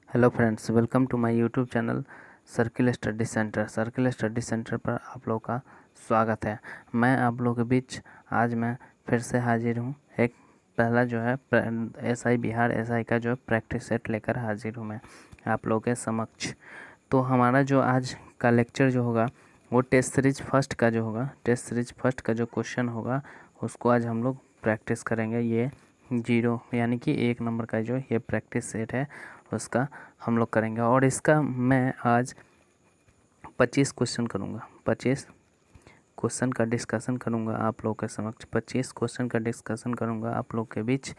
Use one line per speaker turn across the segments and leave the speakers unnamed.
Hello friends, welcome to my YouTube channel circle study centre. Circle study centre पर आप लोगों का स्वागत है। मैं आप लोगों के बीच आज मैं फिर से हाजिर हूँ। एक पहला जो है एसआई बिहार एसआई का जो प्रैक्टिस सेट लेकर हाजिर हूँ मैं आप लोगों के समक्ष। तो हमारा जो आज का लेक्चर जो होगा वो टेस्ट सीरीज फर्स्ट का जो होगा, टेस्ट सीरीज फर्स्ट का जो क्वेश्चन होगा उसको आज हम लोग प्रैक्टिस करेंगे। ये 0 यानी कि 1 नंबर का जो ये प्रैक्टिस सेट है उसका हम लोग करेंगे। और इसका मैं आज 25 क्वेश्चन करूँगा, 25 क्वेश्चन का डिस्कशन करूँगा आप लोगों के समक्ष। 25 क्वेश्चन का डिस्कशन करूँगा आप लोग के बीच,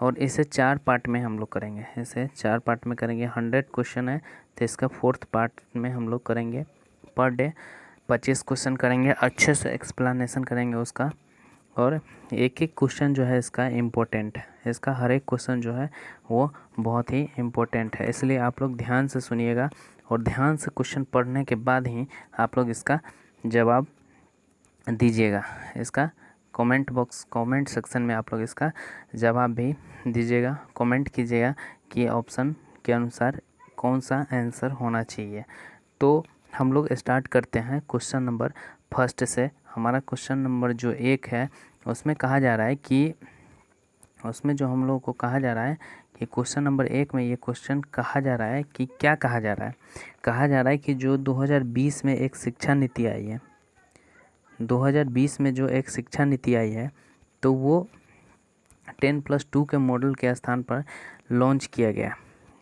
और इसे 4 पार्ट में हम लोग करेंगे। इसे 4 पार्ट में करेंगे। 100 क्वेश्चन है तो इसका 4th पार्ट में हम लोग करेंगे। पर डे 25 क्वेश्चन करेंगे, अच्छे से एक्सप्लेनेशन करेंगे उसका। और एक एक क्वेश्चन जो है इसका इम्पोर्टेंट है, इसका हर एक क्वेश्चन जो है वो बहुत ही इम्पोर्टेंट है, इसलिए आप लोग ध्यान से सुनिएगा और ध्यान से क्वेश्चन पढ़ने के बाद ही आप लोग इसका जवाब दीजिएगा। इसका कमेंट बॉक्स, कमेंट सेक्शन में आप लोग इसका जवाब भी दीजिएगा, कमेंट कीजिएगा कि ऑप्शन के अनुसार कौन सा आंसर होना चाहिए। तो हम लोग स्टार्ट करते हैं क्वेश्चन नंबर फर्स्ट से। हमारा क्वेश्चन नंबर जो 1 है उसमें कहा जा रहा है कि उसमें जो हम लोगों को कहा जा रहा है कि क्वेश्चन नंबर 1 में ये क्वेश्चन कहा जा रहा है कि क्या कहा जा रहा है। कहा जा रहा है कि जो 2020 में एक शिक्षा नीति आई है, 2020 में जो एक शिक्षा नीति आई है तो वो 10+2 के मॉडल के स्थान पर लॉन्च किया गया।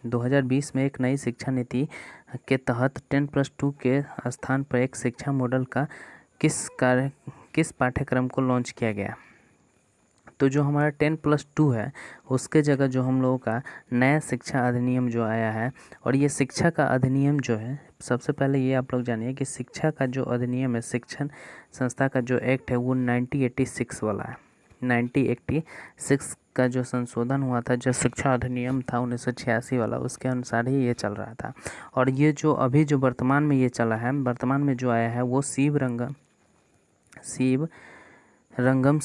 2020 में एक नई शिक्षा नीति के तहत 10+2 के स्थान पर एक शिक्षा मॉडल का किस पाठ्यक्रम को लॉन्च किया गया। तो जो हमारा 10+2 है उसके जगह जो हम लोगों का नया शिक्षा अधिनियम जो आया है, और ये शिक्षा का अधिनियम जो है, सबसे पहले ये आप लोग जानिए कि शिक्षा का जो अधिनियम है, शिक्षण संस्था का जो एक्ट है वो 1986 वाला है। 1986 का जो संशोधन हुआ था, जो शिक्षा अधिनियम था 1986 वाला, उसके अनुसार ही ये चल रहा था। और ये जो अभी जो वर्तमान में ये चला है, वर्तमान में जो आया है वो शिव रंगम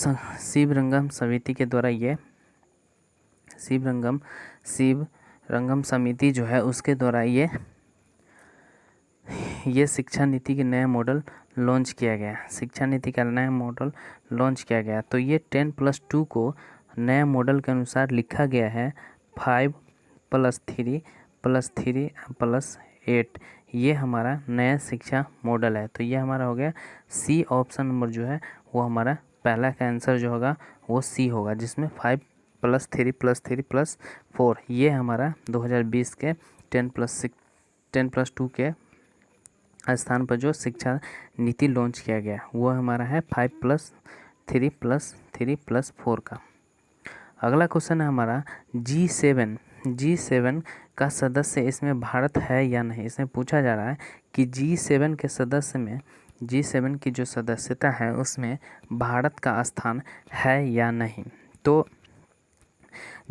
समिति के द्वारा ये शिव रंगम समिति जो है उसके द्वारा ये शिक्षा नीति के नया मॉडल लॉन्च किया गया। शिक्षा नीति का नया मॉडल लॉन्च किया गया। तो ये 10+2 को नए मॉडल के अनुसार लिखा गया है 5+3+3+8। ये हमारा नया शिक्षा मॉडल है। तो ये हमारा हो गया सी। ऑप्शन नंबर जो है वो हमारा पहला का आंसर जो होगा वो सी होगा, जिसमें 5+3+3+4 ये हमारा 2020 के 10+2 के स्थान पर जो शिक्षा नीति लॉन्च किया गया वो हमारा है 5+3+3+4 का। अगला क्वेश्चन है हमारा G7 का सदस्य इसमें भारत है या नहीं। इसमें पूछा जा रहा है कि G7 के सदस्य में, G7 की जो सदस्यता है उसमें भारत का स्थान है या नहीं। तो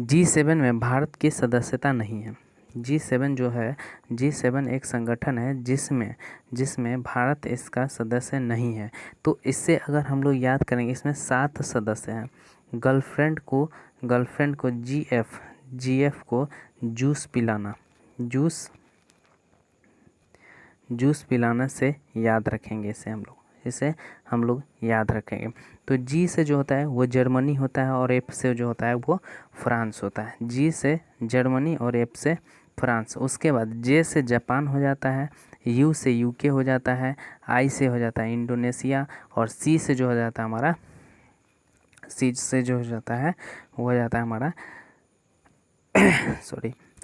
G7 में भारत की सदस्यता नहीं है। G7 जो है, G7 एक संगठन है जिसमें भारत इसका सदस्य नहीं है। तो इससे अगर हम लोग याद करेंगे, इसमें 7 सदस्य हैं। गर्लफ्रेंड को GF को जूस पिलाना से याद रखेंगे। इसे हम लोग याद रखेंगे। तो जी से जो होता है वो जर्मनी होता है, और एफ से जो होता है वो फ्रांस होता है। जी से जर्मनी और एफ से फ्रांस। उसके बाद जे से जापान हो जाता है, यू से यूके हो जाता है, आई से हो जाता है इंडोनेशिया, और सी से जो हो जाता है हमारा, सी से जो हो जाता है वो हो जाता है हमारा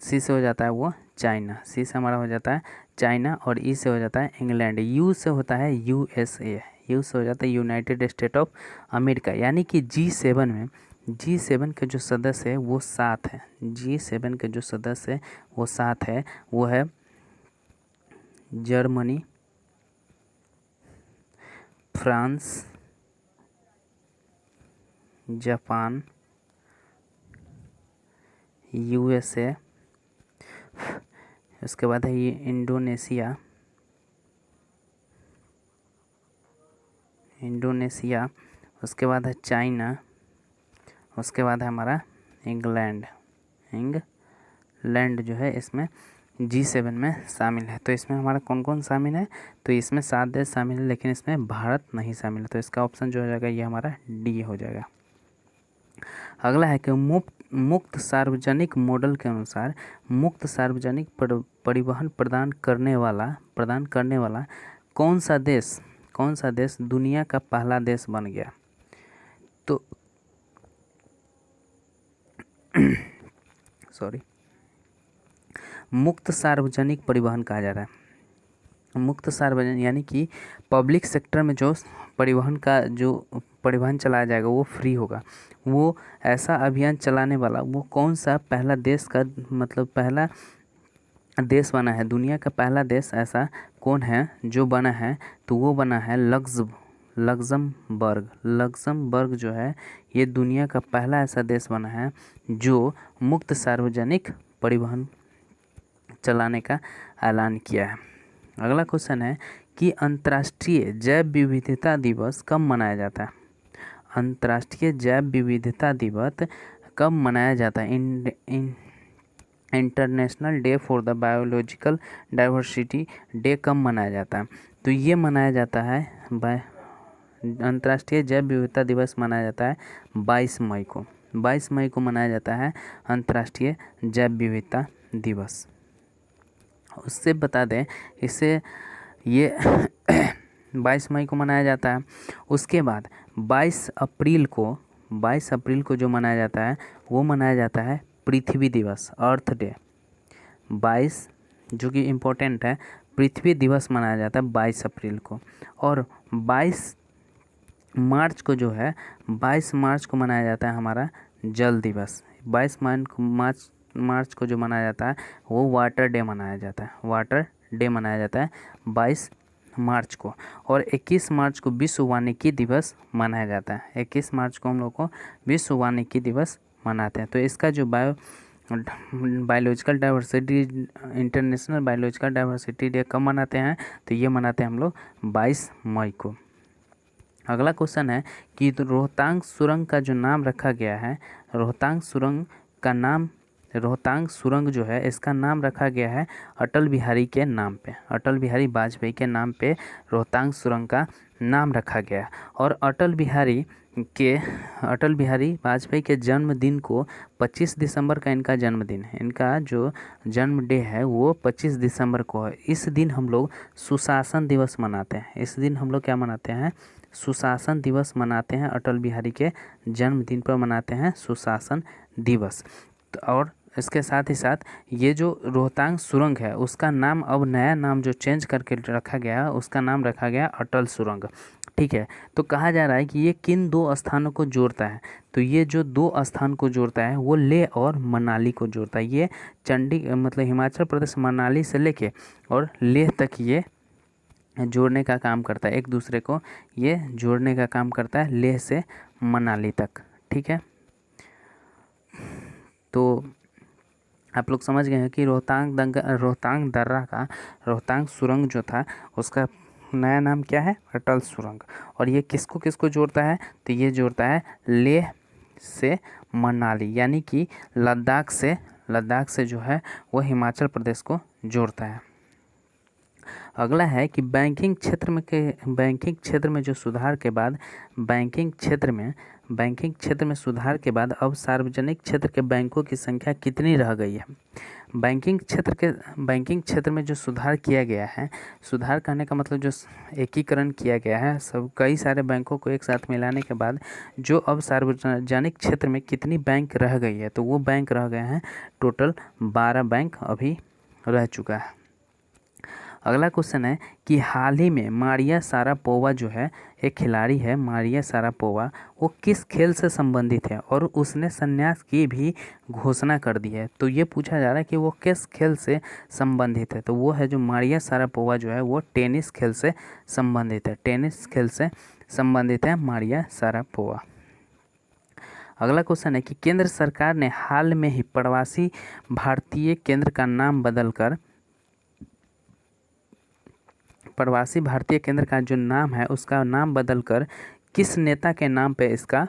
सी से हो जाता है वो चाइना। सी से हमारा हो जाता है चाइना, और ई से हो जाता है इंग्लैंड। यू से होता है USA, यू से हो जाता है यूनाइटेड स्टेट ऑफ अमेरिका। यानी कि G7 के जो सदस्य है वो 7 है। G7 के जो सदस्य है वो 7 है। वो है जर्मनी, फ्रांस, जापान, USA, उसके बाद है ये इंडोनेशिया, उसके बाद है चाइना, उसके बाद है हमारा इंग्लैंड जो है इसमें G7 में शामिल है। तो इसमें हमारा कौन कौन शामिल है, तो इसमें 7 देश शामिल है, लेकिन इसमें भारत नहीं शामिल है। तो इसका ऑप्शन जो हो जाएगा ये हमारा डी हो जाएगा। अगला है कि मुक्त सार्वजनिक मॉडल के अनुसार मुक्त सार्वजनिक परिवहन प्रदान करने वाला कौन सा देश दुनिया का पहला देश बन गया। तो सॉरी, मुक्त सार्वजनिक परिवहन कहा जा रहा है। मुक्त सार्वजनिक यानी कि पब्लिक सेक्टर में जो परिवहन चलाया जाएगा वो फ्री होगा। वो ऐसा अभियान चलाने वाला वो कौन सा पहला देश का मतलब पहला देश बना है, दुनिया का पहला देश ऐसा कौन है जो बना है, तो वो बना है लग्जमबर्ग जो है ये दुनिया का पहला ऐसा देश बना है जो मुक्त सार्वजनिक परिवहन चलाने का ऐलान किया है। अगला क्वेश्चन है कि अंतर्राष्ट्रीय जैव विविधता दिवस कब मनाया जाता है। अंतर्राष्ट्रीय जैव विविधता दिवस कब मनाया जाता है। International day for the biological diversity day कब मनाया जाता है, तो ये मनाया जाता है अंतर्राष्ट्रीय जैव विविधता दिवस मनाया जाता है 22 मई को। 22 मई को मनाया जाता है अंतर्राष्ट्रीय जैव विविधता दिवस। उससे बता दें इससे ये 22 मई को मनाया जाता है। उसके बाद 22 अप्रैल को जो मनाया जाता है वो मनाया जाता है पृथ्वी दिवस, अर्थ डे। 22 जो कि इम्पोर्टेंट है, पृथ्वी दिवस मनाया जाता है 22 अप्रैल को। और 22 मार्च को जो है 22 मार्च को मनाया जाता है हमारा जल दिवस। 22 मार्च को जो मनाया जाता है वो वाटर डे मनाया जाता है। वाटर डे मनाया जाता है 22 मार्च को। और 21 मार्च को विश्व वानिकी दिवस मनाया जाता है। 21 मार्च को हम लोग को विश्व वानिकी दिवस मनाते हैं। तो इसका जो biological diversity international biological diversity day कब मनाते हैं, तो ये मनाते हैं हम लोग 22 मई को। अगला क्वेश्चन है कि रोहतांग सुरंग का जो नाम रखा गया है, रोहतांग सुरंग जो है इसका नाम रखा गया है अटल बिहारी के नाम पे। अटल बिहारी वाजपेयी के नाम पे रोहतांग सुरंग का नाम रखा गया। और अटल बिहारी वाजपेयी के जन्मदिन को 25 दिसंबर का इनका जन्मदिन है। इनका जो जन्म डे है वो 25 दिसंबर को है। इस दिन हम लोग सुशासन दिवस मनाते हैं। इस दिन हम लोग क्या मनाते हैं, सुशासन दिवस मनाते हैं। अटल बिहारी के जन्मदिन पर मनाते हैं सुशासन दिवस। और इसके साथ ही साथ ये जो रोहतांग सुरंग है उसका नाम अब नया नाम जो चेंज करके रखा गया उसका नाम रखा गया अटल सुरंग। ठीक है, तो कहा जा रहा है कि ये किन 2 स्थानों को जोड़ता है, तो ये जो 2 स्थान को जोड़ता है वो लेह और मनाली को जोड़ता है। ये मतलब हिमाचल प्रदेश मनाली से लेके और लेह तक ये जोड़ने का काम करता है। एक दूसरे को ये जोड़ने का काम करता है लेह से मनाली तक। ठीक है, तो आप लोग समझ गए हैं कि रोहतांग सुरंग जो था उसका नया नाम क्या है, अटल सुरंग। और ये किसको किसको जोड़ता है, तो ये जोड़ता है लेह से मनाली, यानी कि लद्दाख से जो है वो हिमाचल प्रदेश को जोड़ता है। अगला है कि बैंकिंग क्षेत्र में जो सुधार के बाद बैंकिंग क्षेत्र में सुधार के बाद अब सार्वजनिक क्षेत्र के बैंकों की संख्या कितनी रह गई है। बैंकिंग क्षेत्र में जो सुधार किया गया है, सुधार करने का मतलब जो एकीकरण किया गया है सब कई सारे बैंकों को एक साथ मिलाने के बाद जो अब सार्वजनिक क्षेत्र में कितनी बैंक रह गई है, तो वो बैंक रह गए हैं टोटल 12 बैंक अभी रह चुका है। अगला क्वेश्चन है कि हाल ही में मारिया शारापोवा जो है एक खिलाड़ी है, मारिया शारापोवा, वो किस खेल से संबंधित है और उसने संन्यास की भी घोषणा कर दी है। तो ये पूछा जा रहा है कि वो किस खेल से संबंधित है, तो वो है जो मारिया शारापोवा जो है वो टेनिस खेल से संबंधित है। टेनिस खेल से संबंधित है मारिया शारापोवा। अगला क्वेश्चन है कि केंद्र सरकार ने हाल में ही प्रवासी भारतीय केंद्र का जो नाम है उसका नाम बदलकर किस नेता के नाम पे इसका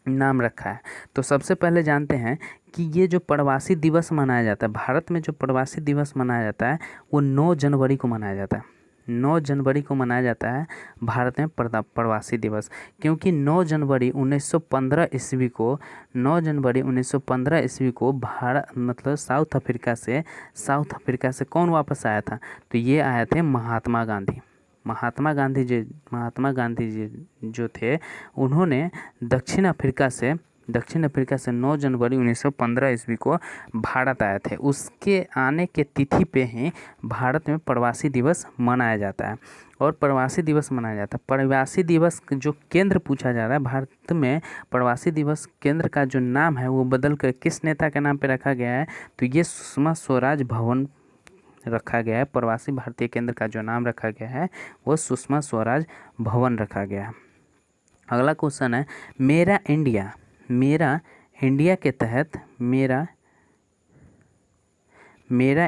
नाम रखा है। तो सबसे पहले जानते हैं कि ये जो प्रवासी दिवस मनाया जाता है, भारत में जो प्रवासी दिवस मनाया जाता है वो 9 जनवरी को मनाया जाता है। 9 जनवरी को मनाया जाता है भारत में प्रवासी दिवस, क्योंकि 9 जनवरी 1915 ईस्वी को 9 जनवरी 1915 ईस्वी को भारत मतलब साउथ अफ्रीका से कौन वापस आया था? तो ये आए थे महात्मा गांधी। महात्मा गांधी जी जो थे उन्होंने दक्षिण अफ्रीका से 9 जनवरी 1915 ईस्वी को भारत आए थे। उसके आने के तिथि पे ही भारत में प्रवासी दिवस मनाया जाता है। और प्रवासी दिवस मनाया जाता है, प्रवासी दिवस जो केंद्र पूछा जा रहा है भारत में, प्रवासी दिवस केंद्र का जो नाम है वो बदल कर किस नेता के नाम पे रखा गया है? तो ये सुषमा स्वराज भवन रखा गया है। प्रवासी भारतीय केंद्र का जो नाम रखा गया है वो सुषमा स्वराज भवन रखा गया है। अगला क्वेश्चन है, मेरा इंडिया के तहत मेरा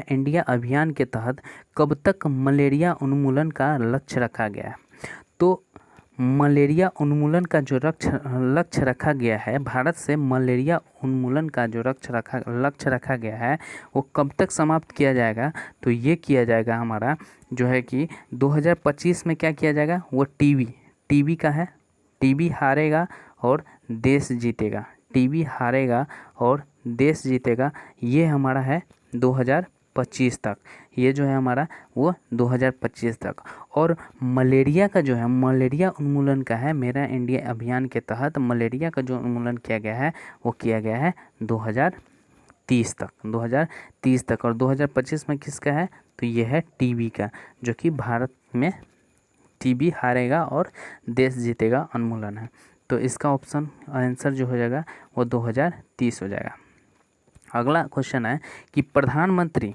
इंडिया अभियान के तहत कब तक मलेरिया उन्मूलन का लक्ष्य रखा गया है? तो मलेरिया उन्मूलन का जो लक्ष्य रखा गया है, भारत से मलेरिया उन्मूलन का जो लक्ष्य रखा गया है वो कब तक समाप्त किया जाएगा? तो ये किया जाएगा हमारा जो है कि 2025 में। क्या किया जाएगा? वो टीबी का है। टीबी हारेगा और देश जीतेगा। टीबी हारेगा और देश जीतेगा, ये हमारा है 2025 तक। ये जो है हमारा वो 2025 तक। और मलेरिया का जो है, मलेरिया उन्मूलन का है, मेरा इंडिया अभियान के तहत मलेरिया का जो उन्मूलन किया गया है वो किया गया है 2030 तक। और 2025 में किसका है? तो ये है टीबी का, जो कि भारत में टीबी हारेगा और देश जीतेगा उन्मूलन है। तो इसका ऑप्शन आंसर जो हो जाएगा वो 2030 हो जाएगा। अगला क्वेश्चन है कि प्रधानमंत्री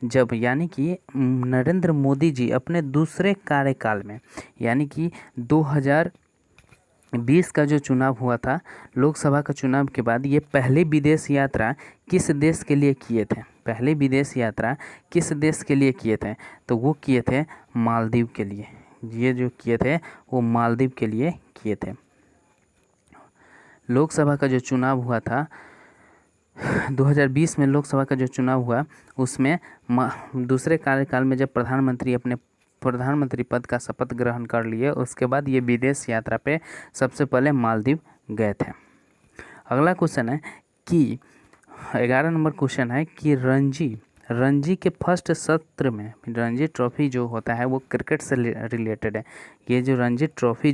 जब यानी कि नरेंद्र मोदी जी अपने दूसरे कार्यकाल में, यानी कि 2020 का जो चुनाव हुआ था, लोकसभा का चुनाव के बाद, ये पहली विदेश यात्रा किस देश के लिए किए थे? पहली विदेश यात्रा किस देश के लिए किए थे? तो वो किए थे मालदीव के लिए। ये जो किए थे वो मालदीव के लिए किए थे। लोकसभा का जो चुनाव हुआ था 2020 में, लोकसभा का जो चुनाव हुआ उसमें दूसरे कार्यकाल में जब प्रधानमंत्री अपने प्रधानमंत्री पद का शपथ ग्रहण कर लिए, उसके बाद ये विदेश यात्रा पे सबसे पहले मालदीव गए थे। अगला क्वेश्चन है कि 11 नंबर क्वेश्चन है कि रणजी के फर्स्ट सत्र में, रणजी ट्रॉफी जो होता है वो क्रिकेट से रिलेटेड है। ये जो रणजी ट्रॉफी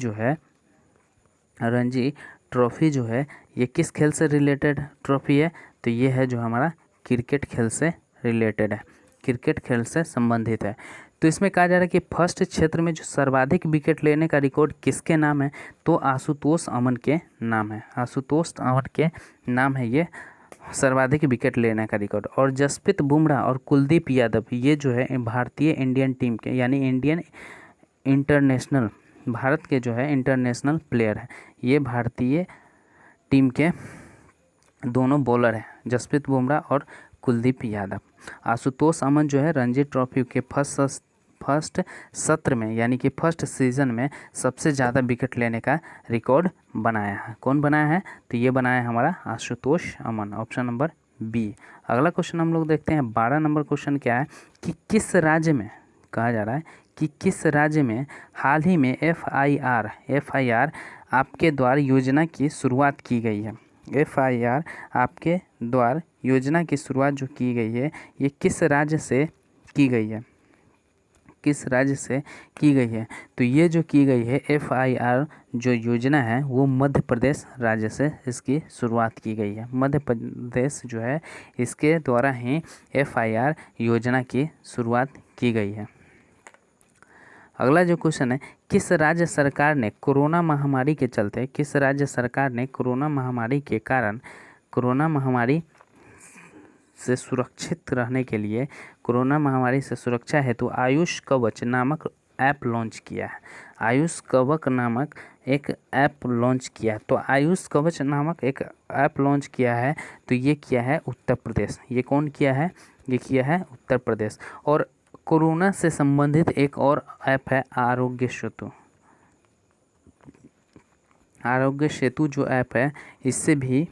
जो है ये किस खेल से रिलेटेड ट्रॉफी है? तो ये है जो हमारा क्रिकेट खेल से रिलेटेड है, क्रिकेट खेल से संबंधित है। तो इसमें कहा जा रहा है कि फर्स्ट क्षेत्र में जो सर्वाधिक विकेट लेने का रिकॉर्ड किसके नाम है? तो आशुतोष अमन के नाम है। आशुतोष अमन के नाम है ये सर्वाधिक विकेट लेने का रिकॉर्ड। और जसप्रीत बुमराह और कुलदीप यादव, ये जो है भारतीय इंडियन टीम के, यानी इंडियन इंटरनेशनल, भारत के जो है इंटरनेशनल प्लेयर है। ये भारतीय टीम के दोनों बॉलर हैं, जसप्रीत बुमराह और कुलदीप यादव। आशुतोष अमन जो है रणजी ट्रॉफी के फर्स्ट सत्र में, यानी कि फर्स्ट सीजन में सबसे ज़्यादा विकेट लेने का रिकॉर्ड बनाया है। कौन बनाया है? तो ये बनाया है हमारा Ashutosh Aman, option number B. अगला क्वेश्चन हम लोग देखते हैं 12 नंबर क्वेश्चन क्या है कि किस राज्य में, कहा जा रहा है कि किस राज्य में हाल ही में FIR आपके द्वार योजना की शुरुआत की गई है? FIR आपके द्वार योजना की शुरुआत जो की गई है ये किस राज्य से की गई है? किस राज्य से की गई है? तो ये जो की गई है FIR जो योजना है वो मध्य प्रदेश राज्य से इसकी शुरुआत की गई है। मध्य प्रदेश जो है इसके द्वारा ही FIR योजना की शुरुआत की गई है। अगला जो क्वेश्चन है, किस राज्य सरकार ने कोरोना महामारी के चलते, किस राज्य सरकार ने कोरोना महामारी के कारण, कोरोना महामारी से सुरक्षित रहने के लिए, कोरोना महामारी से सुरक्षा हेतु आयुष कवच नामक ऐप लॉन्च किया है? आयुष कवच नामक एक ऐप लॉन्च किया है। तो आयुष कवच नामक एक ऐप लॉन्च किया है, तो ये किया है उत्तर प्रदेश। ये कौन किया है? ये किया है उत्तर प्रदेश। और कोरोना से संबंधित एक और ऐप है आरोग्य सेतु। आरोग्य सेतु जो ऐप है इससे भी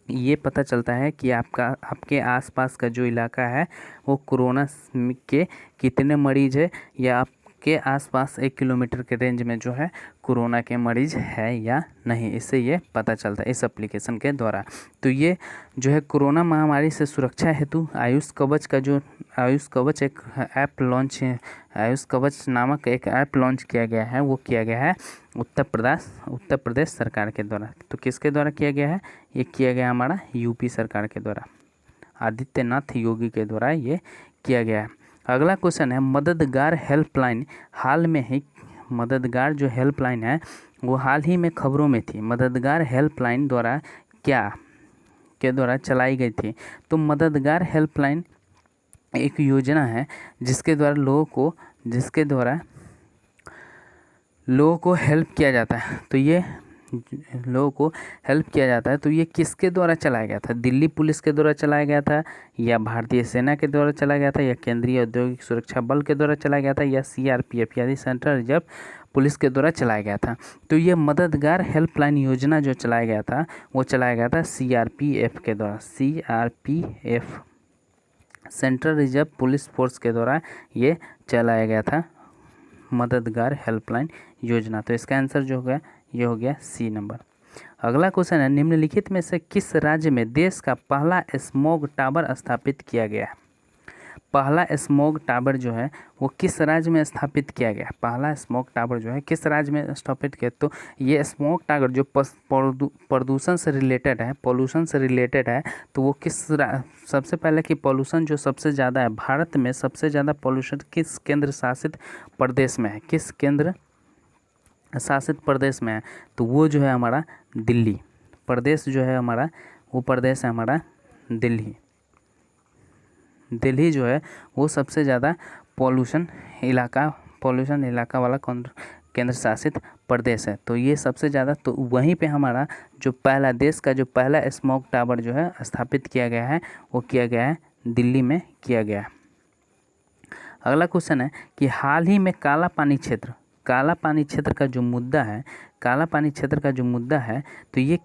ये पता चलता है कि आपके आसपास का जो इलाका है वो कोरोना के कितने मरीज़ है, या आपके आसपास 1 किलोमीटर के रेंज में जो है कोरोना के मरीज़ है या नहीं। इससे ये पता चलता है इस एप्लीकेशन के द्वारा। तो ये जो है कोरोना महामारी से सुरक्षा हेतु आयुष कवच एक ऐप लॉन्च है। आयुष कवच नामक एक ऐप लॉन्च किया गया है, वो किया गया है उत्तर प्रदेश सरकार के द्वारा। तो किसके द्वारा किया गया है? ये किया गया हमारा यूपी सरकार के द्वारा, आदित्यनाथ योगी के द्वारा ये किया गया है। अगला क्वेश्चन है मददगार हेल्पलाइन हाल में ही, मददगार जो हेल्पलाइन है वो हाल ही में खबरों में थी। मददगार हेल्पलाइन द्वारा के द्वारा चलाई गई थी। तो मददगार हेल्पलाइन एक योजना है जिसके द्वारा लोगों को हेल्प किया जाता है। तो ये लोगों को हेल्प किया जाता है। तो ये किसके द्वारा चलाया गया था? दिल्ली पुलिस के द्वारा चलाया गया था, या भारतीय सेना के द्वारा चलाया गया था, या केंद्रीय औद्योगिक सुरक्षा बल के द्वारा चलाया गया था, या CRPF यानी सेंट्रल रिजर्व पुलिस के द्वारा चलाया गया था? तो ये मददगार हेल्पलाइन योजना जो चलाया गया था वो चलाया गया था CRPF के द्वारा। CRPF central reserve police force के द्वारा ये चलाया गया था मददगार हेल्पलाइन योजना। तो इसका आंसर जो होगा ये हो गया C नंबर। अगला क्वेश्चन है निम्नलिखित में से किस राज्य में देश का पहला स्मॉग टावर स्थापित किया गया? पहला स्मॉग टावर जो है वो किस राज्य में स्थापित किया गया? पहला स्मॉग टावर जो है किस राज्य में स्थापित किया? तो ये स्मॉग टावर जो प्रदूषण से रिलेटेड है, तो वो सबसे पहले कि पॉल्यूशन जो सबसे ज़्यादा है भारत में, सबसे ज़्यादा पॉल्यूशन किस केंद्र शासित प्रदेश में है? किस केंद्र शासित प्रदेश में है? तो वो जो है हमारा दिल्ली प्रदेश जो है हमारा, वो प्रदेश है हमारा दिल्ली जो है वो सबसे ज़्यादा पॉल्यूशन इलाका वाला केंद्र शासित प्रदेश है। तो ये सबसे ज़्यादा, तो वहीं पे हमारा जो पहला देश का जो पहला स्मॉग टावर जो है स्थापित किया गया है वो किया गया है दिल्ली में किया गया है। अगला क्वेश्चन है कि हाल ही में काला पानी क्षेत्र का जो मुद्दा है, तो ये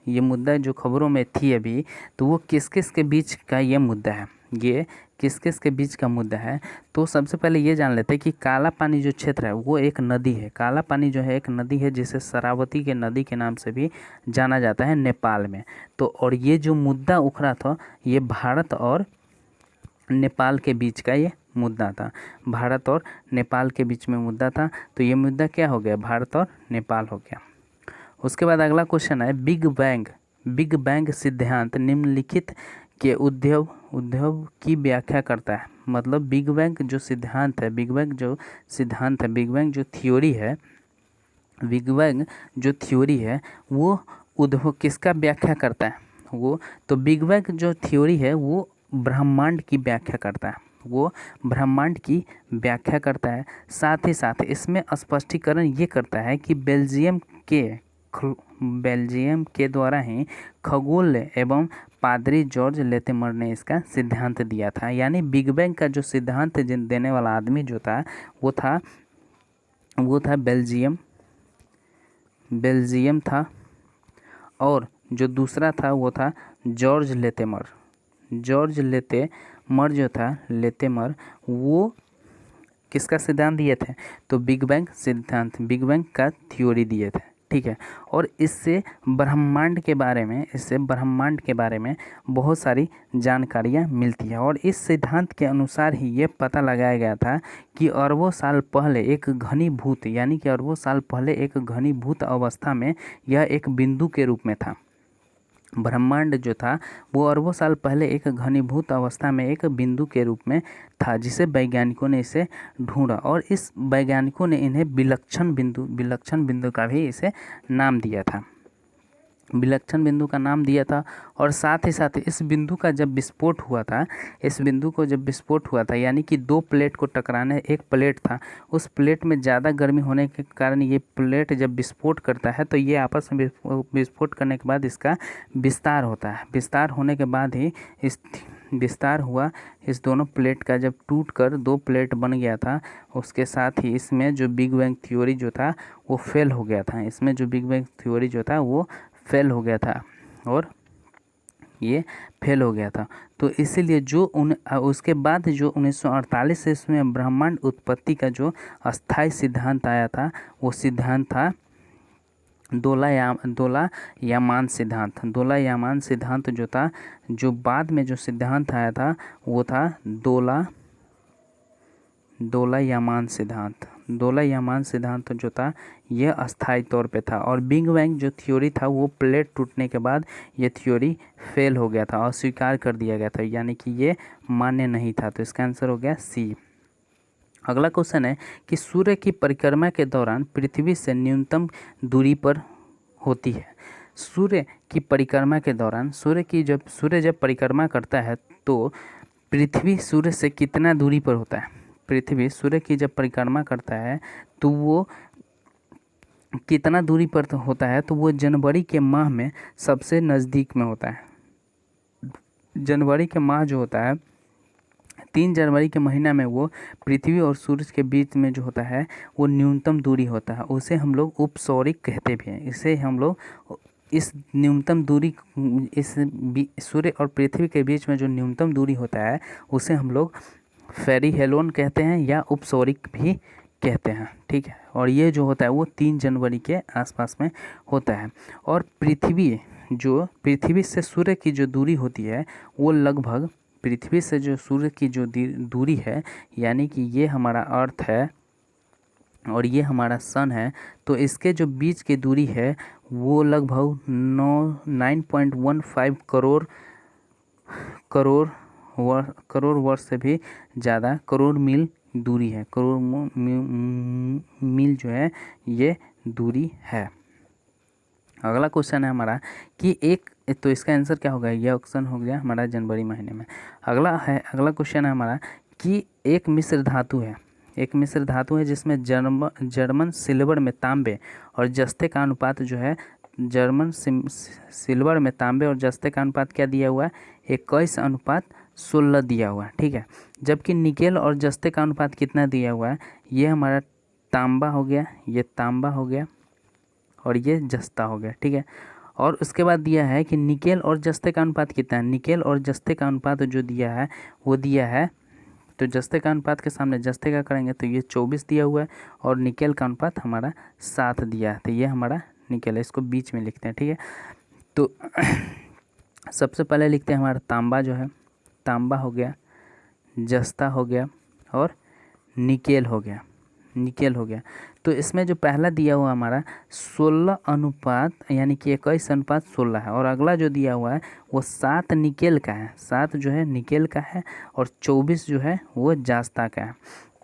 ये मुद्दा जो खबरों में थी अभी, तो वो किस किस के बीच का ये मुद्दा है? ये किस किस के बीच का मुद्दा है? तो सबसे पहले ये जान लेते हैं कि काला पानी जो क्षेत्र है वो एक नदी है। काला पानी जो है एक नदी है जिसे शरावती के नदी के नाम से भी जाना जाता है नेपाल में। तो और ये जो मुद्दा उखड़ा था ये भारत और नेपाल के बीच का ये मुद्दा था, भारत और नेपाल के बीच में मुद्दा था। तो ये मुद्दा क्या हो गया? भारत और नेपाल हो गया। उसके बाद अगला क्वेश्चन है बिग बैंग सिद्धांत निम्नलिखित के उद्भव की व्याख्या करता है। मतलब बिग बैंग जो थ्योरी है वो उद्भव किसका व्याख्या करता है? वो तो बिग बैंग जो थ्योरी है वो ब्रह्मांड की व्याख्या करता है। साथ ही साथ इसमें स्पष्टीकरण ये करता है कि बेल्जियम के द्वारा ही खगोल एवं पादरी जॉर्ज लेतेमर ने इसका सिद्धांत दिया था। यानी बिग बैंग का जो सिद्धांत देने वाला आदमी जो था वो था बेल्जियम था, और जो दूसरा था वो था जॉर्ज लेतेमर वो किसका सिद्धांत दिए थे? तो बिग बैंग का थ्योरी दिए थे। ठीक है। और इससे ब्रह्मांड के बारे में बहुत सारी जानकारियाँ मिलती है। और इस सिद्धांत के अनुसार ही ये पता लगाया गया था कि अरबों साल पहले एक घनीभूत अवस्था में यह एक बिंदु के रूप में था। ब्रह्मांड जो था वो अरबों साल पहले एक घनीभूत अवस्था में एक बिंदु के रूप में था, जिसे वैज्ञानिकों ने इसे ढूंढा, और इस वैज्ञानिकों ने इन्हें विलक्षण बिंदु का भी इसे नाम दिया था। और साथ ही साथ इस बिंदु का जब विस्फोट हुआ था, यानी कि दो प्लेट को टकराने, एक प्लेट था, उस प्लेट में ज़्यादा गर्मी होने के कारण ये प्लेट जब विस्फोट करता है तो ये आपस में विस्फोट करने के बाद इसका विस्तार होता है। विस्तार होने के बाद ही विस्तार हुआ इस दोनों प्लेट का, जब टूट कर दो प्लेट बन गया था, उसके साथ ही इसमें जो बिग बैंग थ्योरी जो था वो फेल हो गया था। और ये फेल हो गया था। तो इसीलिए उसके बाद जो 1948 से इसमें ब्रह्मांड उत्पत्ति का जो अस्थाई सिद्धांत आया था, वो सिद्धांत था दोलायामान सिद्धांत। दोलायामान सिद्धांत जो था, जो बाद में जो सिद्धांत आया था वो था दोलायामान सिद्धांत। दोलायामान सिद्धांत जो था यह अस्थायी तौर पे था, और बिग बैंग जो थ्योरी था वो प्लेट टूटने के बाद ये थ्योरी फेल हो गया था, अस्वीकार कर दिया गया था, यानी कि ये मान्य नहीं था। तो इसका आंसर हो गया सी। अगला क्वेश्चन है कि सूर्य की परिक्रमा के दौरान पृथ्वी से न्यूनतम दूरी पर होती है। सूर्य की परिक्रमा के दौरान सूर्य जब परिक्रमा करता है तो पृथ्वी सूर्य से कितना दूरी पर होता है? पृथ्वी सूर्य की जब परिक्रमा करता है तो वो कितना दूरी पर होता है? तो वो जनवरी के माह में सबसे नज़दीक में होता है। जनवरी के माह जो होता है, 3 जनवरी के महीना में वो पृथ्वी और सूरज के बीच में जो होता है वो न्यूनतम दूरी होता है, उसे हम लोग उपसौरिक कहते भी हैं। इसे हम लोग इस न्यूनतम दूरी, सूर्य और पृथ्वी के बीच में जो न्यूनतम दूरी होता है उसे हम लोग फेरिहेलोन कहते हैं या उपसौरिक भी कहते हैं, ठीक है। और ये जो होता है वो 3 जनवरी के आसपास में होता है। और पृथ्वी से सूर्य की जो दूरी होती है वो लगभग, पृथ्वी से जो सूर्य की जो दूरी है, यानी कि ये हमारा अर्थ है और ये हमारा सन है, तो इसके जो बीच की दूरी है वो लगभग 9.15 करोड़ वर्ष से भी ज़्यादा, करोड़ मील दूरी है। करोड़ मील जो है ये दूरी है। अगला क्वेश्चन है हमारा कि तो इसका आंसर क्या होगा? यह ऑप्शन हो गया हमारा जनवरी महीने में। अगला क्वेश्चन है हमारा कि एक मिश्र धातु है जिसमें जर्मन सिल्वर में तांबे और जस्ते का अनुपात जो है, जर्मन सिल्वर में तांबे और जस्ते का अनुपात क्या दिया हुआ है? 21:16 दिया हुआ है, ठीक है। जबकि निकेल और जस्ते का अनुपात कितना दिया हुआ है? ये हमारा तांबा हो गया, ये तांबा हो गया और ये जस्ता हो गया, ठीक है। और उसके बाद दिया है कि निकेल और जस्ते का अनुपात कितना है? निकेल और जस्ते का अनुपात जो दिया है वो दिया है, तो जस्ते का अनुपात के सामने जस्ते का करेंगे तो ये 24 दिया हुआ है, और निकेल का अनुपात हमारा 7 दिया है, तो ये हमारा निकेल है। इसको बीच में लिखते हैं, ठीक है। तो सबसे पहले लिखते हैं हमारा तांबा जो है, तांबा हो गया, जस्ता हो गया और निकेल हो गया। तो इसमें जो पहला दिया हुआ हमारा 16 अनुपात, यानी कि 21:16 है, और अगला जो दिया हुआ है वो 7 निकेल का है, 7 जो है निकेल का है और 24 जो है वो जस्ता का है।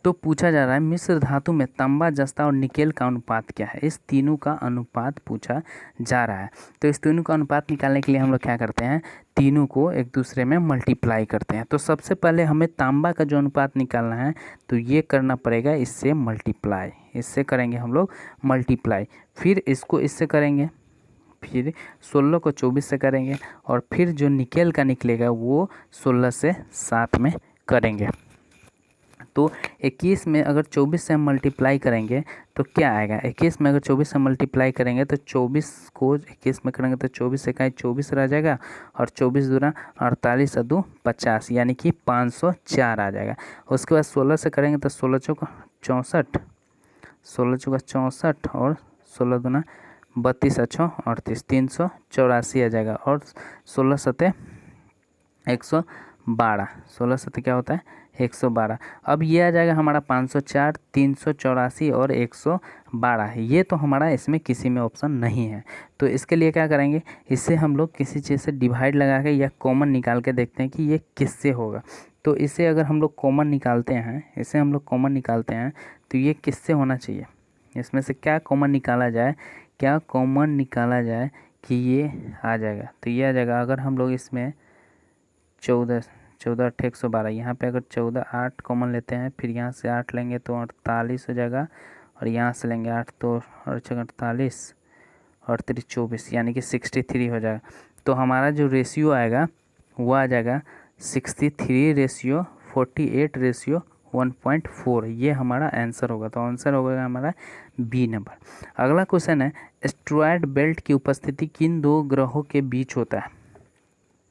तो पूछा जा रहा है मिश्र धातु में तांबा, जस्ता और निकेल का अनुपात क्या है? इस तीनों का अनुपात पूछा जा रहा है। तो इस तीनों का अनुपात निकालने के लिए हम लोग क्या करते हैं? तीनों को एक दूसरे में मल्टीप्लाई करते हैं। तो सबसे पहले हमें तांबा का जो अनुपात निकालना है तो ये करना पड़ेगा इससे मल्टीप्लाई, इससे करेंगे हम लोग मल्टीप्लाई, फिर इसको इससे करेंगे, फिर 16 को 24 से करेंगे, और फिर जो निकेल का निकलेगा वो 16 से 7 में करेंगे। तो 21 में अगर 24 से हम मल्टीप्लाई करेंगे तो क्या आएगा? 21 में अगर 24 से मल्टीप्लाई करेंगे तो 24 को 21 में करेंगे तो 24 से 24 रह जाएगा, और 24 दूना 48 और 2 50, यानी कि 504 आ जाएगा। उसके बाद 16 से करेंगे तो 16 चौका 64, 16 चौका 64 और 16 दूना 32 अच्छो 38, 384 आ जाएगा, और 16 सते 112, 16 सते क्या होता है? 112। अब ये आ जाएगा हमारा 504, 384 और 112। ये तो हमारा इसमें किसी में ऑप्शन नहीं है, तो इसके लिए क्या करेंगे? इससे हम लोग किसी चीज़ से डिवाइड लगा के या कॉमन निकाल के देखते हैं कि ये किससे होगा। तो इसे अगर हम लोग कॉमन निकालते हैं, तो ये किससे होना चाहिए? इसमें से क्या कॉमन निकाला जाए कि ये आ जाएगा? तो ये आ जाएगा, अगर हम लोग इसमें 14 8 112, यहाँ पे अगर 14 8 कॉमन लेते हैं, फिर यहाँ से 8 लेंगे तो 48 हो जाएगा, और यहाँ से लेंगे 8 तो 48 और 24, यानी कि 63 हो जाएगा। तो हमारा जो रेशियो आएगा वो आ जाएगा 63:48:1.4, ये हमारा आंसर होगा। तो आंसर होगा हमारा बी नंबर। अगला क्वेश्चन है एस्टेरॉयड बेल्ट की उपस्थिति किन दो ग्रहों के बीच होता है?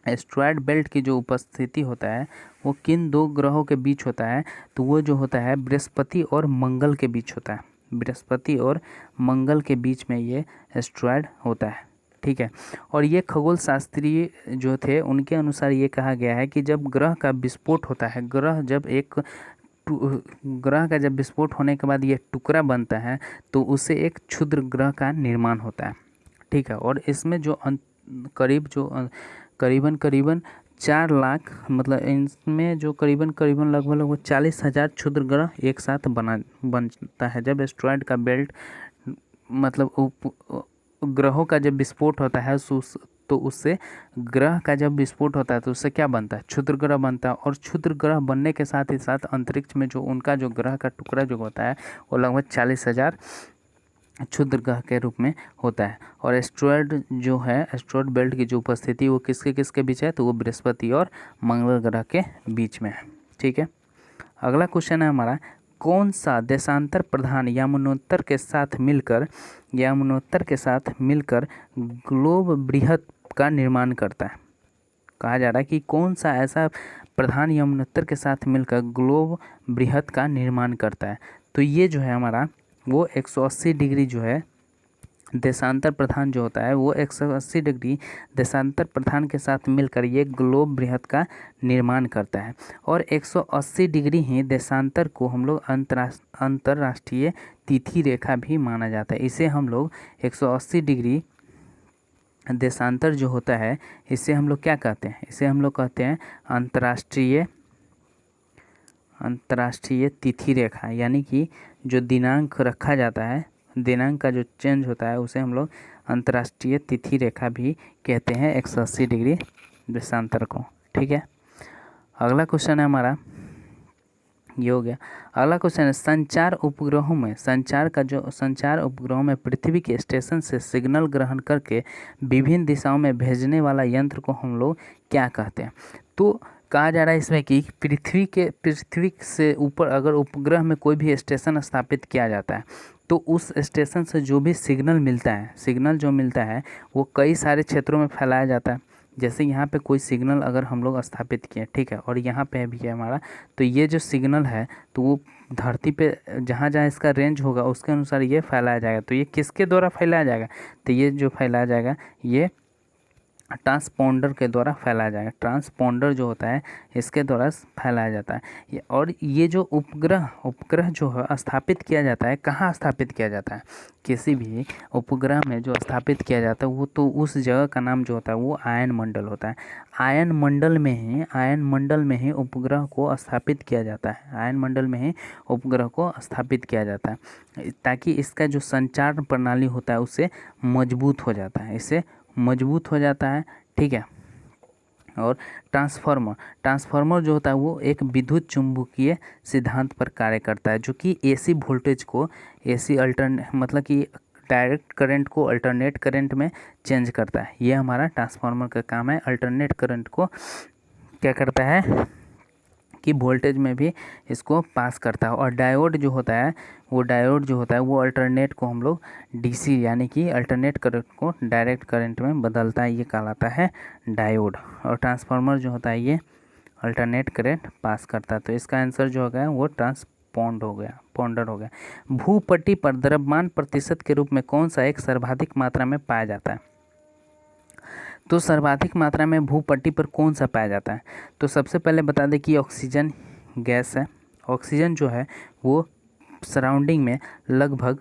एस्टेरॉयड बेल्ट की जो उपस्थिति होता है वो किन दो ग्रहों के बीच होता है? तो वो जो होता है बृहस्पति और मंगल के बीच होता है। बृहस्पति और मंगल के बीच में ये एस्टेरॉयड होता है, ठीक है। और ये खगोल शास्त्री जो थे उनके अनुसार ये कहा गया है कि जब ग्रह का विस्फोट होता है, ग्रह का जब विस्फोट होने के बाद ये टुकड़ा बनता है तो उससे एक क्षुद्र ग्रह का निर्माण होता है, ठीक है। और इसमें जो करीबन 4 लाख, मतलब इसमें जो करीबन लगभग 40,000 क्षुद्र ग्रह एक साथ बनता है। जब एस्टेरॉयड का बेल्ट मतलब ग्रहों का जब विस्फोट होता है तो उससे ग्रह का जब विस्फोट होता है तो उससे क्या बनता है? क्षुद्र ग्रह बनता है। और क्षुद्र ग्रह बनने के साथ ही साथ अंतरिक्ष में जो उनका जो ग्रह का टुकड़ा जो होता है वो लगभग 40,000 क्षुद्र ग्रह के रूप में होता है। और एस्टेरॉयड जो है, एस्टेरॉयड बेल्ट की जो उपस्थिति वो किसके किसके बीच है? तो वो बृहस्पति और मंगल ग्रह के बीच में है, ठीक है। अगला क्वेश्चन है हमारा, कौन सा देशांतर प्रधान यमुनोत्तर के साथ मिलकर ग्लोब बृहत का निर्माण करता है? कहा जा रहा है कि कौन सा ऐसा प्रधान यमुनोत्तर के साथ मिलकर ग्लोब बृहत का निर्माण करता है? तो ये जो है हमारा वो 180 डिग्री जो है देशांतर प्रधान जो होता है वो 180 डिग्री देशांतर प्रधान के साथ मिलकर ये ग्लोब बृहत का निर्माण करता है। और 180 डिग्री ही देशांतर को हम लोग अंतर्राष्ट्रीय तिथि रेखा भी माना जाता है। इसे हम लोग 180 डिग्री देशांतर जो होता है इसे हम लोग क्या कहते हैं? इसे हम लोग कहते हैं अंतर्राष्ट्रीय तिथि रेखा, यानी कि जो दिनांक रखा जाता है, दिनांक का जो चेंज होता है उसे हम लोग अंतर्राष्ट्रीय तिथि रेखा भी कहते हैं 180 डिग्री देशांतर को, ठीक है। अगला क्वेश्चन है हमारा, ये हो गया। अगला क्वेश्चन है, संचार उपग्रहों में पृथ्वी के स्टेशन से सिग्नल ग्रहण करके विभिन्न दिशाओं में भेजने वाला यंत्र को हम लोग क्या कहते हैं? तो कहा जा रहा है इसमें कि पृथ्वी से ऊपर अगर उपग्रह में कोई भी स्टेशन स्थापित किया जाता है तो उस स्टेशन से जो भी सिग्नल जो मिलता है वो कई सारे क्षेत्रों में फैलाया जाता है। जैसे यहाँ पे कोई सिग्नल अगर हम लोग स्थापित किए, ठीक है, और यहाँ पे भी है हमारा, तो ये जो सिग्नल है तो वो धरती पे जहाँ जहाँ इसका रेंज होगा उसके अनुसार ये फैलाया जाएगा। तो ये किसके द्वारा फैलाया जाएगा? तो ये जो फैलाया जाएगा ये ट्रांसपोंडर के द्वारा फैलाया जाएगा। ट्रांसपोंडर जो होता है इसके द्वारा फैलाया जाता है। और ये जो उपग्रह जो है स्थापित किया जाता है, कहाँ स्थापित किया जाता है? किसी भी उपग्रह में जो स्थापित किया जाता है वो तो उस जगह का नाम जो होता है वो आयन मंडल होता है। आयन मंडल में ही उपग्रह को स्थापित किया जाता है। आयन मंडल में ही उपग्रह को स्थापित किया जाता है ताकि इसका जो संचार प्रणाली होता है उससे मजबूत हो जाता है, ठीक है। और ट्रांसफार्मर जो होता है वो एक विद्युत चुम्बकीय सिद्धांत पर कार्य करता है जो कि एसी वोल्टेज को मतलब कि डायरेक्ट करंट को अल्टरनेट करंट में चेंज करता है। ये हमारा ट्रांसफार्मर का काम है। अल्टरनेट करंट को क्या करता है कि वोल्टेज में भी इसको पास करता है। और डायोड जो होता है वो अल्टरनेट को हम लोग डीसी यानी कि अल्टरनेट करंट को डायरेक्ट करंट में बदलता है, ये कहलाता है डायोड। और ट्रांसफार्मर जो होता है ये अल्टरनेट करंट पास करता है। तो इसका आंसर जो हो गया वो पॉन्डर हो गया। भूपट्टी पर द्रव्यमान प्रतिशत के रूप में कौन सा एक सर्वाधिक मात्रा में पाया जाता है? तो सर्वाधिक मात्रा में भूपट्टी पर कौन सा पाया जाता है? तो सबसे पहले बता दें कि ऑक्सीजन गैस है। ऑक्सीजन जो है वो सराउंडिंग में लगभग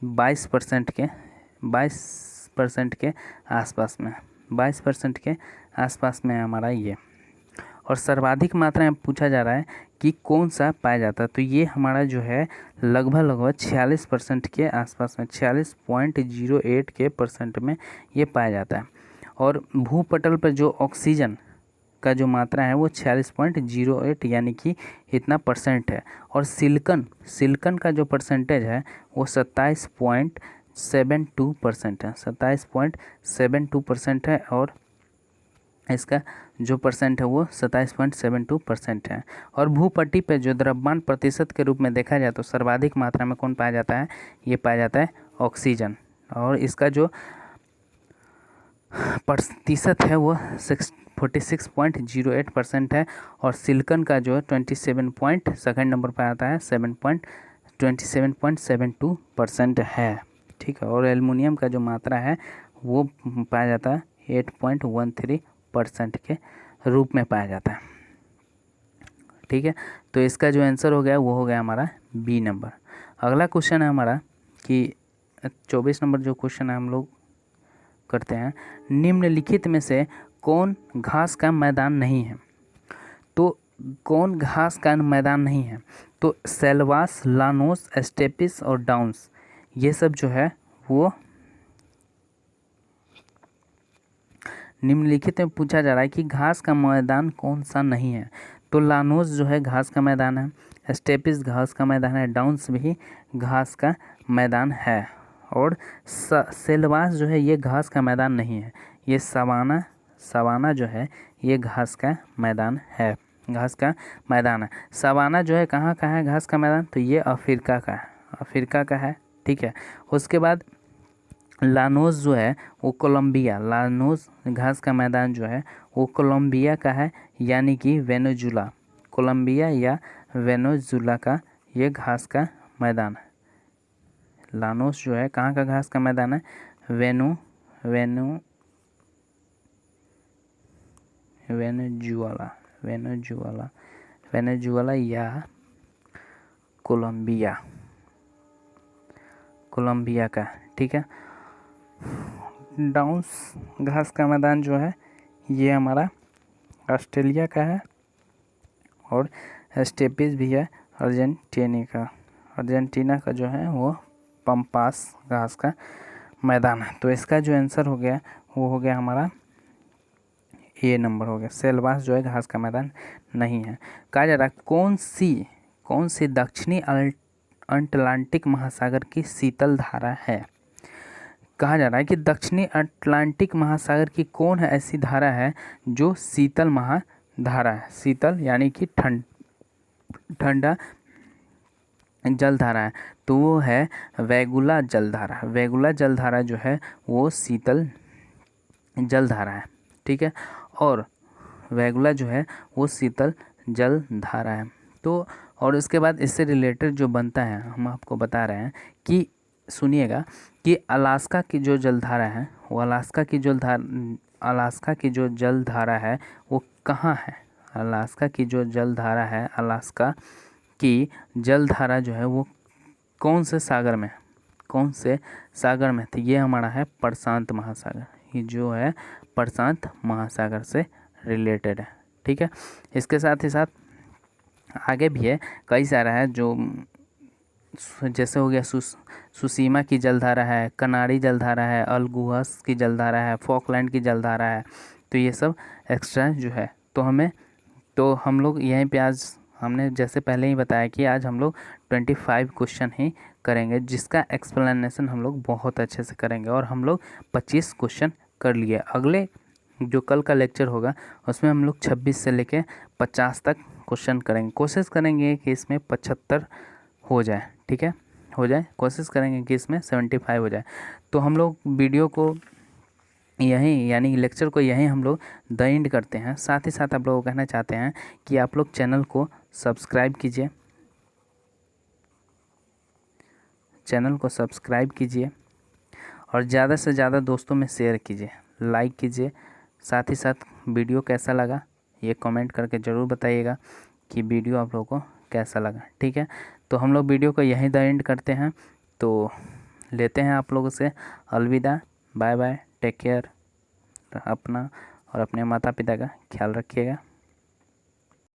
22% के आसपास में है हमारा ये। और सर्वाधिक मात्रा में पूछा जा रहा है कि कौन सा पाया जाता है, तो ये हमारा जो है लगभग 46% के आसपास में 46.08 के परसेंट में ये पाया जाता है। और भूपटल पर जो ऑक्सीजन का जो मात्रा है वो 46.08 यानी कि इतना परसेंट है। और सिलिकॉन का जो परसेंटेज है वो 27.72% है, 27.72% है। और इसका जो परसेंट है वो 27.72% है। और भूपट्टी पे जो द्रव्यमान प्रतिशत के रूप में देखा जाए तो सर्वाधिक मात्रा में कौन पाया जाता है? ये पाया जाता है ऑक्सीजन। और इसका जो प्रतिशत है वो 46.08% है। और सिलिकॉन का जो 27 सेकंड नंबर पर आता है 27.72% है। ठीक है। और एल्युमिनियम का जो मात्रा है वो पाया जाता है 8.13% के रूप में पाया जाता है। ठीक है। तो इसका जो आंसर हो गया वो हो गया हमारा बी नंबर। अगला क्वेश्चन है हमारा कि 24 नंबर जो क्वेश्चन है हम लोग करते हैं, निम्नलिखित में से कौन घास का मैदान नहीं है। तो कौन घास का मैदान नहीं है, तो सेल्वास, लानोस, स्टेपिस और डाउन्स, ये सब जो है वो निम्नलिखित में पूछा जा रहा है कि घास का मैदान कौन सा नहीं है। तो लानोस जो है घास का मैदान है, स्टेपिस घास का मैदान है, डाउन्स भी घास का मैदान है, और सेल्वास जो है ये घास का मैदान नहीं है। ये सवाना जो है ये घास का मैदान है, घास का मैदान है। सवाना जो है कहाँ का है घास का मैदान, तो ये अफ्रीका का है, अफ्रीका का है। ठीक है। उसके बाद लानोस जो है वो कोलंबिया, लानोस घास का मैदान जो है वो कोलंबिया का है, यानी कि वेनेजुला, कोलंबिया या वेनेजुला का ये घास का मैदान है। लानोस जो है कहाँ का घास का मैदान है, वेनेजुएला या कोलंबिया का। ठीक है। डाउन्स घास का मैदान जो है ये हमारा ऑस्ट्रेलिया का है, और स्टेपिस भी है अर्जेंटीना का जो है वो पंपास घास का मैदान है। तो इसका जो आंसर हो गया वो हो गया हमारा ए नंबर हो गया। सेल्वास जो है घास का मैदान नहीं है। कहा जा रहा है कौन सी दक्षिणी अटलांटिक महासागर की शीतल धारा है। कहा जा रहा है कि दक्षिणी अटलांटिक महासागर की कौन है ऐसी धारा है जो शीतल महाधारा है। शीतल यानी कि ठंडा जलधारा है, तो वो है वेगुला जलधारा। वेगुला जलधारा जो है वो शीतल जलधारा है। ठीक है। और वेगुला जो है वो शीतल जलधारा है। तो और उसके बाद इससे रिलेटेड जो बनता है हम आपको बता रहे हैं कि सुनिएगा कि अलास्का की जो जलधारा है वो अलास्का की जो जलधारा है वो कहाँ है। अलास्का की जो जलधारा है, अलास्का की जलधारा जो है वो कौन से सागर में थी। ये हमारा है प्रशांत महासागर। ये जो है प्रशांत महासागर से रिलेटेड है। ठीक है। इसके साथ ही साथ आगे भी है कई सारा है, जो जैसे हो गया सुसीमा की जलधारा है, कनारी जलधारा है, अलगुहस की जलधारा है, फॉकलैंड की जलधारा है। तो ये सब एक्स्ट्रा जो है तो हम लोग यहीं पे आज हमने जैसे पहले ही बताया कि आज हम लोग 25 क्वेश्चन ही करेंगे, जिसका एक्सप्लेनेशन हम लोग बहुत अच्छे से करेंगे। और हम लोग 25 क्वेश्चन कर लिए। अगले जो कल का लेक्चर होगा उसमें हम लोग 26 से लेके 50 तक क्वेश्चन करेंगे। कोशिश करेंगे कि इसमें 75 हो जाए। ठीक है, हो जाए। कोशिश करेंगे कि इसमें 75 हो जाए। तो हम लोग वीडियो को यहीं यानी लेक्चर को यहीं हम लोग द एंड करते हैं। साथ ही साथ आप लोगों को कहना चाहते हैं कि आप लोग चैनल को सब्सक्राइब कीजिए, और ज़्यादा से ज़्यादा दोस्तों में शेयर कीजिए, लाइक कीजिए। साथ ही साथ वीडियो कैसा लगा ये कमेंट करके ज़रूर बताइएगा कि वीडियो आप लोगों को कैसा लगा। ठीक है। तो हम लोग वीडियो को यहीं द एंड करते हैं। तो लेते हैं आप लोगों से अलविदा, बाय बाय, टेक केयर। अपना और अपने माता पिता का ख्याल रखिएगा।